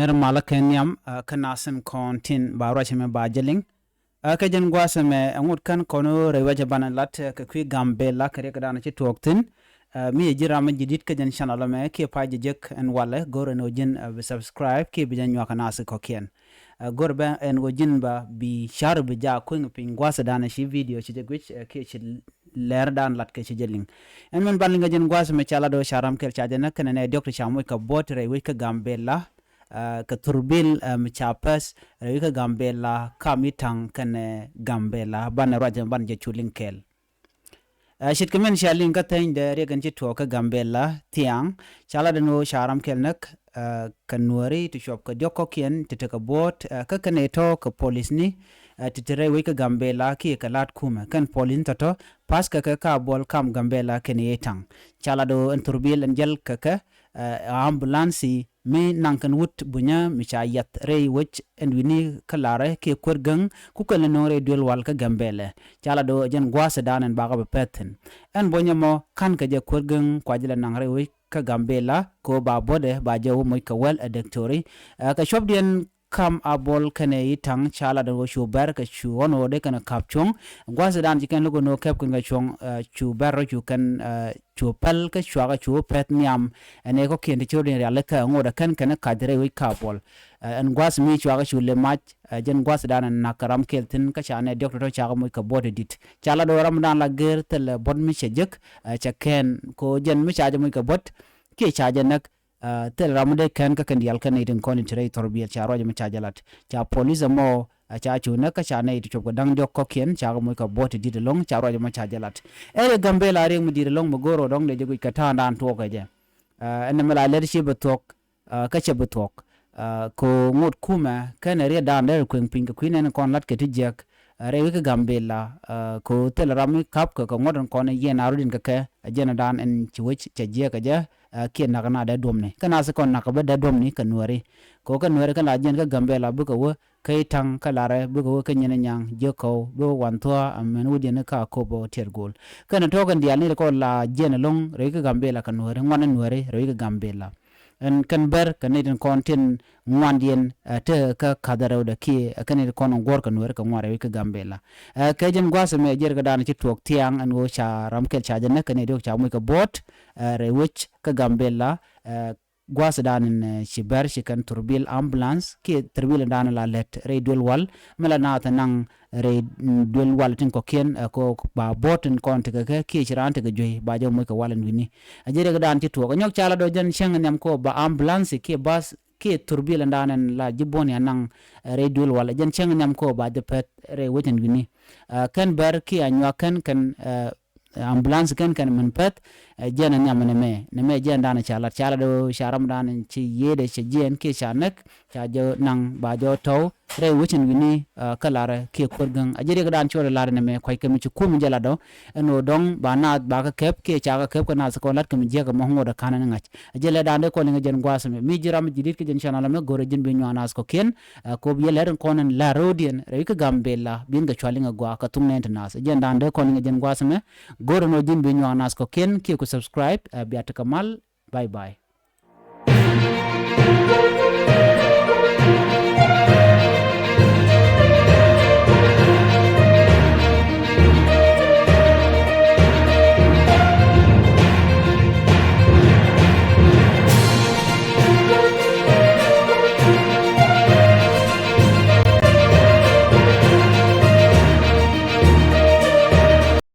nirmala kenyam kanasim kontin barwa cheme bajeling ka jen gwasame angut kan kono rewa jabana lat ka kwi gambe la kare kadana chi toktin mi jira ma jidit ka jen channel me ke paje jek en wala gore no jin subscribe ke bi jen nyaka nas ko ken gore ba en go jin ba bi shar bi ja ko ngin gwasa dana shi video chi jegwich ke chi ler dan lat ke chi jeling en men ban nga jen gwasame chala do sharam kel chaje na kan ne doctor chamoy ka bot rewa ka gambe la ka turbil mchapas rewika gambela kamitang kane gambela ban rajan ban je chulinkel shit kemen shalin ka tan de regan je to ka gambela tiang chala de no sharam kelnak kanwari to shop ka jokko kien tete ka bot ka kane to ka police ni titere wika gambela ki ka lat kuma kan polin to pas ka bol kam gambela kene etang chala do en turbil en jel ka ambulance mi nankan wut bunya mi cha yat rei wich en wini kalare ke kurgang ku kala no re dul wal ka gambele chala do jen gwasa danen baga be peten en bonya mo kan ka je kurgang kwajila nang re wi ka gambela ko ba bode ba je wo moy ka wel adektori ka shop dien kam abol kane itang chala do shu ber ka shu wono de kana kapchong gwasa dan jiken logo no kep kunga chong chu ber chu kan chu pal ka shwa chu pet niam ene ko kende chodin ya ka ngoda kan kana kadre wi kapol en gwas mi chwa chu le mach jen gwas dan na karam keltin ka chane doctor cha mo ka body dit chala do ram dan la ger tel bod mi chejek cha ken ko jen mi cha mo ka bot ke cha nak tel ramude kan ka kan yal kan idin kon tire torbiya cha roje mi cha jalat cha police mo cha chu na ka cha ne to ko dang jok ko ken cha mo ka bot dit long cha roje mi cha jalat e gambe la re mu dit long mo goro dong le jogi ka ta dan to ka je en mala leadership tok ka che tok ko ngot kuma kan re dan der ko pin ka kwinen kon lat ke tijek re ka gambe la ko tel rami kap ko ngodon kon ye na rudin ka jena dan en chiwich cha je ka je ke nagana da domne kana se kon nakaba da domni kanwari ko kanwari kala jen ka gambela buka wo kai tang kalare buka wo kanyene nyang jeko bo wanto amen wudi ne ka ko bo tergol kana to kan dial ni ko la jen long re ka gambela kanwari ngwana nwari re ka gambela en kan ber kaneden kontin ngwandien te ka kadaro da ki kaneden kon gor kanwari ka ngware ka gambela ka jen gwasa me jer ga dan ci tok tiang an wo cha ramkel cha jen ne do cha mu ka bot re wich ka gambela gwasa danin shibar shikan turbil ambulance ki turbil dan la let re dul wal mala na ta nang re dul wal tin ko ken ko ba botin kon te ka ki chirante ga joy ba jo mo ka walan wini ajere ga dan ti to ko nyok chala do jen sheng nem ko ba ambulance ki bas ki turbil dan la jiboni nang re dul wal jen sheng nem ko ba de pet re wetin wini kan bar ki anwa kan ambulance kan men pet jena nyamane me jen dana chala do sharam dan ci yede ci jen ke chanak cha jo nang ba jo to re wucin wini kalara ke kurgang ajere ga dan chore lar ne me koy kemi ci kum jela do no dong ba na ba ka kep ke cha ga kep ko na ko lat kemi je ga mo ngoda kanan ngach ajele dan de ko ne jen gwasame mi jiram jidit ke jen channel me gore jin bi nyana ko ken ko bi ler ko nan la rodien re ka gambela bin ga chwalinga gwa ka tum ne nas jen dan de ko ne jen gwasame gore no jin bi nyana ko ken ke ko subscribe biata kamal bye bye